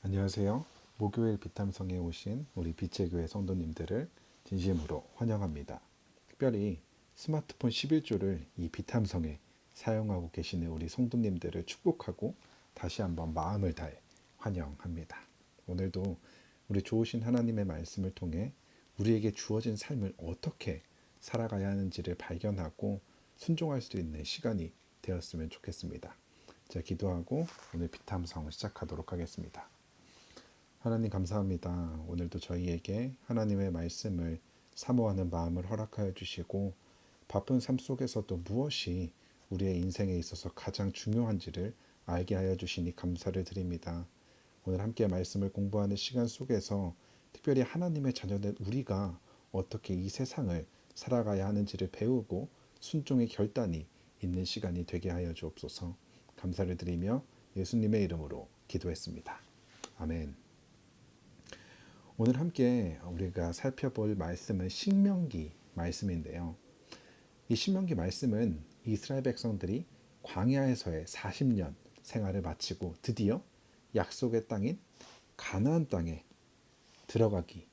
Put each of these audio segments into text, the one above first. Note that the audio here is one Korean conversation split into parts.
안녕하세요. 목요일 비탐성에 오신 우리 빛의 교회 성도님들을 진심으로 환영합니다. 특별히 스마트폰 11조를 이 비탐성에 사용하고 계시는 우리 성도님들을 축복하고 다시 한번 마음을 다해 환영합니다. 오늘도 우리 좋으신 하나님의 말씀을 통해 우리에게 주어진 삶을 어떻게 살아가야 하는지를 발견하고 순종할 수 있는 시간이 되었으면 좋겠습니다. 자, 기도하고 오늘 비탐성 시작하도록 하겠습니다. 하나님 감사합니다. 오늘도 저희에게 하나님의 말씀을 사모하는 마음을 허락하여 주시고 바쁜 삶 속에서도 무엇이 우리의 인생에 있어서 가장 중요한지를 알게 하여 주시니 감사를 드립니다. 오늘 함께 말씀을 공부하는 시간 속에서 특별히 하나님의 자녀된 우리가 어떻게 이 세상을 살아가야 하는지를 배우고 순종의 결단이 있는 시간이 되게 하여 주옵소서. 감사를 드리며 예수님의 이름으로 기도했습니다. 아멘. 오늘 함께 우리가 살펴볼 말씀은 신명기 말씀인데요. 이 신명기 말씀은 이스라엘 백성들이 광야에서의 40년 생활을 마치고 드디어 약속의 땅인 가나안 땅에 들어가기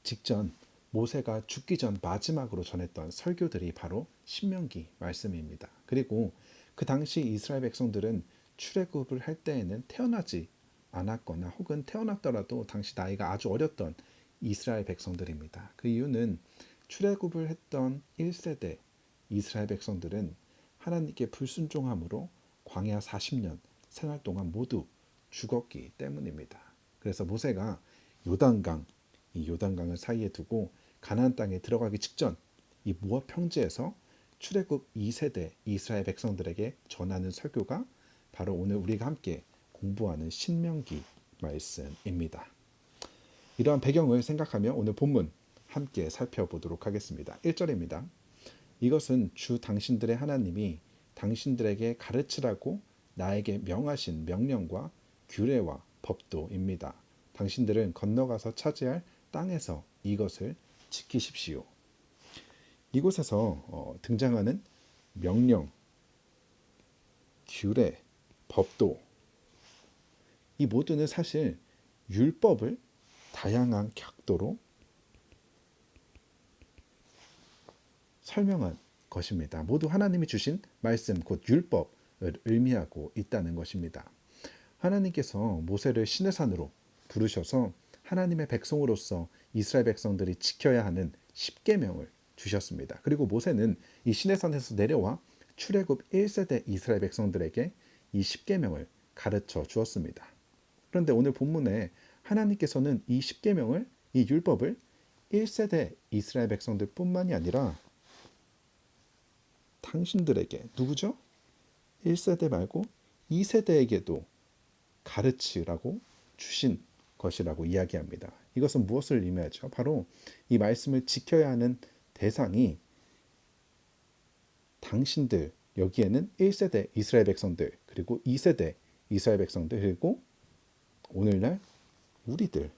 직전 모세가 죽기 전 마지막으로 전했던 설교들이 바로 신명기 말씀입니다. 그리고 그 당시 이스라엘 백성들은 출애굽을 할 때에는 태어나지 않았거나 혹은 태어났더라도 당시 나이가 아주 어렸던 이스라엘 백성들입니다. 그 이유는 출애굽을 했던 1세대 이스라엘 백성들은 하나님께 불순종함으로 광야 40년 생활 동안 모두 죽었기 때문입니다. 그래서 모세가 요단강, 이 요단강을 사이에 두고 가나안 땅에 들어가기 직전 이 모압 평지에서 출애굽 2세대 이스라엘 백성들에게 전하는 설교가 바로 오늘 우리가 함께 공부하는 신명기 말씀입니다. 이러한 배경을 생각하며 오늘 본문 함께 살펴보도록 하겠습니다. 1절입니다. 이것은 주 당신들의 하나님이 당신들에게 가르치라고 나에게 명하신 명령과 규례와 법도입니다. 당신들은 건너가서 차지할 땅에서 이것을 지키십시오. 이곳에서 등장하는 명령, 규례, 법도 이 모두는 사실 율법을 다양한 각도로 설명한 것입니다. 모두 하나님이 주신 말씀 곧 율법을 의미하고 있다는 것입니다. 하나님께서 모세를 시내산으로 부르셔서 하나님의 백성으로서 이스라엘 백성들이 지켜야 하는 10계명을 주셨습니다. 그리고 모세는 이 시내산에서 내려와 출애굽 1세대 이스라엘 백성들에게 이 10계명을 가르쳐 주었습니다. 그런데 오늘 본문에 하나님께서는 이 10계명을 이 율법을 1세대 이스라엘 백성들 뿐만이 아니라 당신들에게 누구죠? 1세대 말고 2세대에게도 가르치라고 주신 것이라고 이야기합니다. 이것은 무엇을 의미하죠? 바로 이 말씀을 지켜야 하는 대상이 당신들, 여기에는 1세대 이스라엘 백성들, 그리고 2세대 이스라엘 백성들, 그리고 오늘날 우리들에게도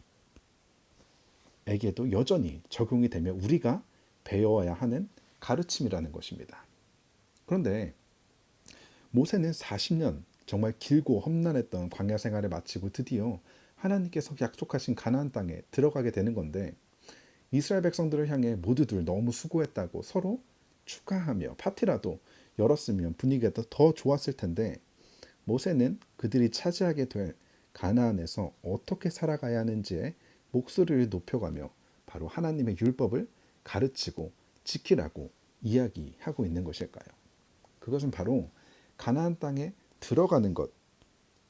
여전히 적용이 되며 우리가 배워야 하는 가르침이라는 것입니다. 그런데 모세는 40년 정말 길고 험난했던 광야 생활을 마치고 드디어 하나님께서 약속하신 가나안 땅에 들어가게 되는 건데 이스라엘 백성들을 향해 모두들 너무 수고했다고 서로 축하하며 파티라도 열었으면 분위기가 더 좋았을 텐데 모세는 그들이 차지하게 될 가나안에서 어떻게 살아가야 하는지에 목소리를 높여가며 바로 하나님의 율법을 가르치고 지키라고 이야기하고 있는 것일까요? 그것은 바로 가나안 땅에 들어가는 것,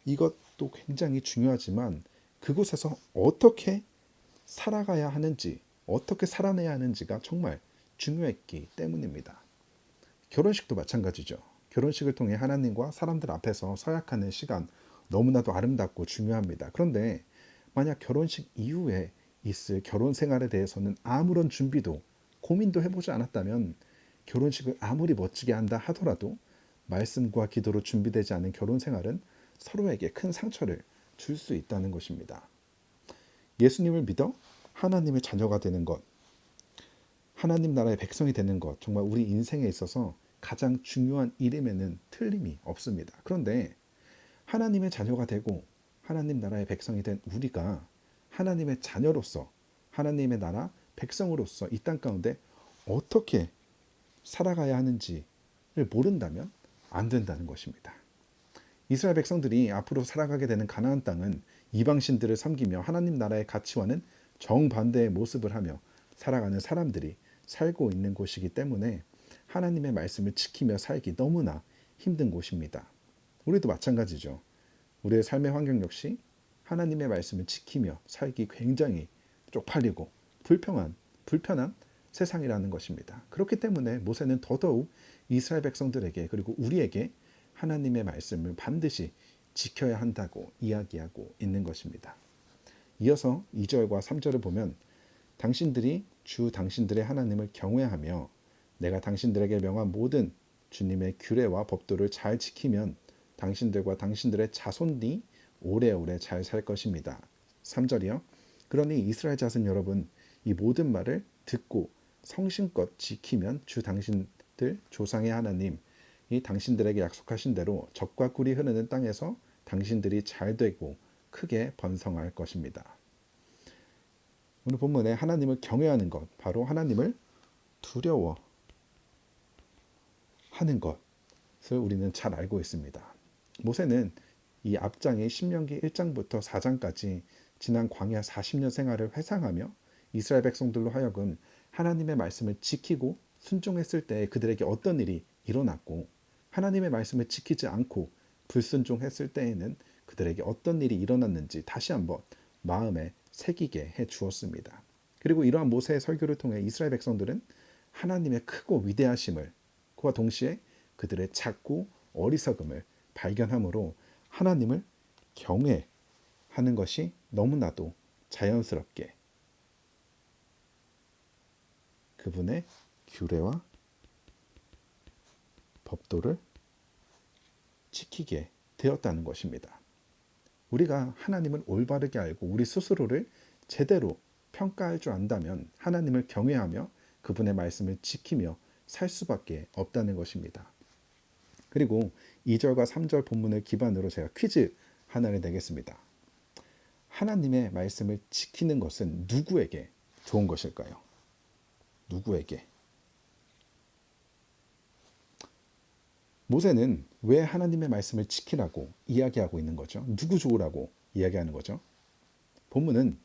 이것도 굉장히 중요하지만 그곳에서 어떻게 살아가야 하는지, 어떻게 살아내야 하는지가 정말 중요했기 때문입니다. 결혼식도 마찬가지죠. 결혼식을 통해 하나님과 사람들 앞에서 서약하는 시간 너무나도 아름답고 중요합니다. 그런데 만약 결혼식 이후에 있을 결혼 생활에 대해서는 아무런 준비도 고민도 해보지 않았다면 결혼식을 아무리 멋지게 한다 하더라도 말씀과 기도로 준비되지 않은 결혼 생활은 서로에게 큰 상처를 줄 수 있다는 것입니다. 예수님을 믿어 하나님의 자녀가 되는 것, 하나님 나라의 백성이 되는 것, 정말 우리 인생에 있어서 가장 중요한 일임에는 틀림이 없습니다. 그런데 하나님의 자녀가 되고 하나님 나라의 백성이 된 우리가 하나님의 자녀로서 하나님의 나라 백성으로서 이 땅 가운데 어떻게 살아가야 하는지를 모른다면 안 된다는 것입니다. 이스라엘 백성들이 앞으로 살아가게 되는 가나안 땅은 이방신들을 섬기며 하나님 나라의 가치와는 정반대의 모습을 하며 살아가는 사람들이 살고 있는 곳이기 때문에 하나님의 말씀을 지키며 살기 너무나 힘든 곳입니다. 우리도 마찬가지죠. 우리의 삶의 환경 역시 하나님의 말씀을 지키며 살기 굉장히 쪽팔리고 불편한 세상이라는 것입니다. 그렇기 때문에 모세는 더더욱 이스라엘 백성들에게 그리고 우리에게 하나님의 말씀을 반드시 지켜야 한다고 이야기하고 있는 것입니다. 이어서 2절과 3절을 보면 당신들이 주 당신들의 하나님을 경외하며 내가 당신들에게 명한 모든 주님의 규례와 법도를 잘 지키면 당신들과 당신들의 자손이 오래오래 잘 살 것입니다. 3절이요. 그러니 이스라엘 자손 여러분 이 모든 말을 듣고 성심껏 지키면 주 당신들 조상의 하나님 이 당신들에게 약속하신 대로 젖과 꿀이 흐르는 땅에서 당신들이 잘 되고 크게 번성할 것입니다. 오늘 본문에 하나님을 경외하는 것, 바로 하나님을 두려워하는 것을 우리는 잘 알고 있습니다. 모세는 이 앞장의 신명기 1장부터 4장까지 지난 광야 40년 생활을 회상하며 이스라엘 백성들로 하여금 하나님의 말씀을 지키고 순종했을 때 그들에게 어떤 일이 일어났고 하나님의 말씀을 지키지 않고 불순종했을 때에는 그들에게 어떤 일이 일어났는지 다시 한번 마음에 새기게 해 주었습니다. 그리고 이러한 모세의 설교를 통해 이스라엘 백성들은 하나님의 크고 위대하심을 그와 동시에 그들의 작고 어리석음을 발견함으로 하나님을 경외하는 것이 너무나도 자연스럽게 그분의 규례와 법도를 지키게 되었다는 것입니다. 우리가 하나님을 올바르게 알고 우리 스스로를 제대로 평가할 줄 안다면 하나님을 경외하며 그분의 말씀을 지키며 살 수밖에 없다는 것입니다. 그리고 2절과 3절 본문을 기반으로 제가 퀴즈 하나를 내겠습니다. 하나님의 말씀을 지키는 것은 누구에게 좋은 것일까요? 누구에게? 모세는 왜 하나님의 말씀을 지키라고 이야기하고 있는 거죠? 누구 좋으라고 이야기하는 거죠? 본문은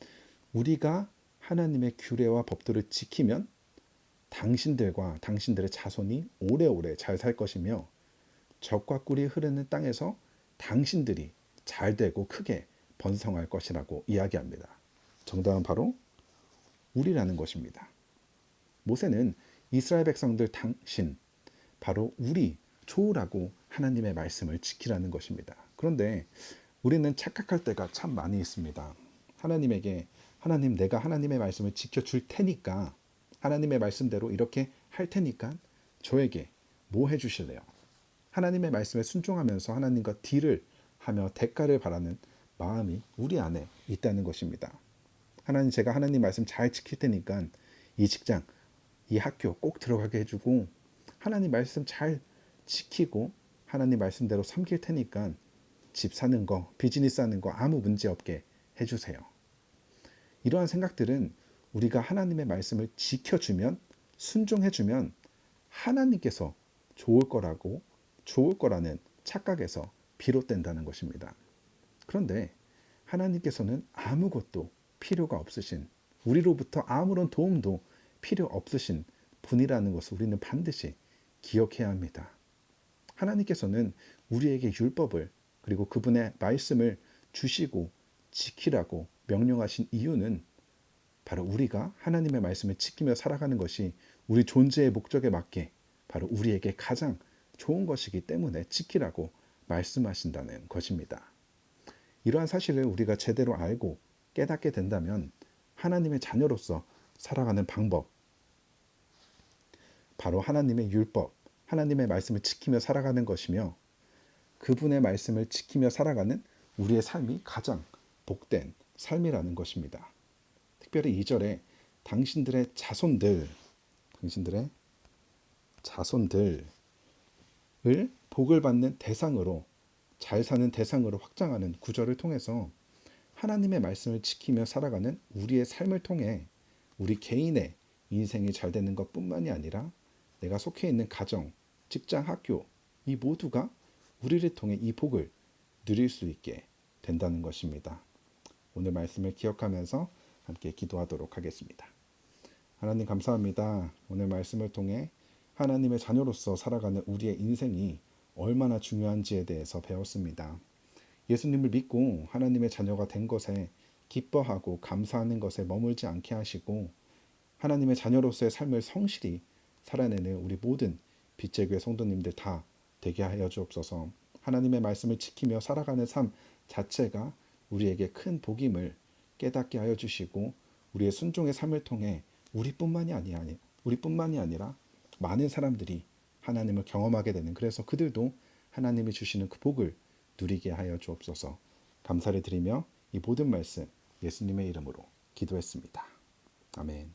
우리가 하나님의 규례와 법도를 지키면 당신들과 당신들의 자손이 오래오래 잘 살 것이며 젖과 꿀이 흐르는 땅에서 당신들이 잘 되고 크게 번성할 것이라고 이야기합니다. 정답은 바로 우리라는 것입니다. 모세는 이스라엘 백성들 당신, 바로 우리 좋으라고 하나님의 말씀을 지키라는 것입니다. 그런데 우리는 착각할 때가 참 많이 있습니다. 하나님에게 하나님 내가 하나님의 말씀을 지켜줄 테니까 하나님의 말씀대로 이렇게 할 테니까 저에게 뭐 해주실래요? 하나님의 말씀에 순종하면서 하나님과 딜을 하며 대가를 바라는 마음이 우리 안에 있다는 것입니다. 하나님 제가 하나님 말씀 잘 지킬 테니까 이 직장, 이 학교 꼭 들어가게 해주고 하나님 말씀 잘 지키고 하나님 말씀대로 섬길 테니까 집 사는 거, 비즈니스 하는 거 아무 문제 없게 해주세요. 이러한 생각들은 우리가 하나님의 말씀을 지켜주면 순종해주면 하나님께서 좋을 거라는 착각에서 비롯된다는 것입니다. 그런데 하나님께서는 아무것도 필요가 없으신 우리로부터 아무런 도움도 필요 없으신 분이라는 것을 우리는 반드시 기억해야 합니다. 하나님께서는 우리에게 율법을 그리고 그분의 말씀을 주시고 지키라고 명령하신 이유는 바로 우리가 하나님의 말씀을 지키며 살아가는 것이 우리 존재의 목적에 맞게 바로 우리에게 가장 좋은 것이기 때문에 지키라고 말씀하신다는 것입니다. 이러한 사실을 우리가 제대로 알고 깨닫게 된다면 하나님의 자녀로서 살아가는 방법, 바로 하나님의 율법, 하나님의 말씀을 지키며 살아가는 것이며 그분의 말씀을 지키며 살아가는 우리의 삶이 가장 복된 삶이라는 것입니다. 특별히 2절에 당신들의 자손들을 복을 받는 대상으로 잘 사는 대상으로 확장하는 구절을 통해서 하나님의 말씀을 지키며 살아가는 우리의 삶을 통해 우리 개인의 인생이 잘 되는 것뿐만이 아니라 내가 속해 있는 가정, 직장, 학교 이 모두가 우리를 통해 이 복을 누릴 수 있게 된다는 것입니다. 오늘 말씀을 기억하면서 함께 기도하도록 하겠습니다. 하나님 감사합니다. 오늘 말씀을 통해 하나님의 자녀로서 살아가는 우리의 인생이 얼마나 중요한지에 대해서 배웠습니다. 예수님을 믿고 하나님의 자녀가 된 것에 기뻐하고 감사하는 것에 머물지 않게 하시고 하나님의 자녀로서의 삶을 성실히 살아내는 우리 모든 빛의 교회 성도님들 다 되게 하여 주옵소서. 하나님의 말씀을 지키며 살아가는 삶 자체가 우리에게 큰 복임을 깨닫게 하여 주시고 우리의 순종의 삶을 통해 우리뿐만이 아니라 많은 사람들이 하나님을 경험하게 되는, 그래서 그들도 하나님이 주시는 그 복을 누리게 하여 주옵소서. 감사를 드리며 이 모든 말씀 예수님의 이름으로 기도했습니다. 아멘.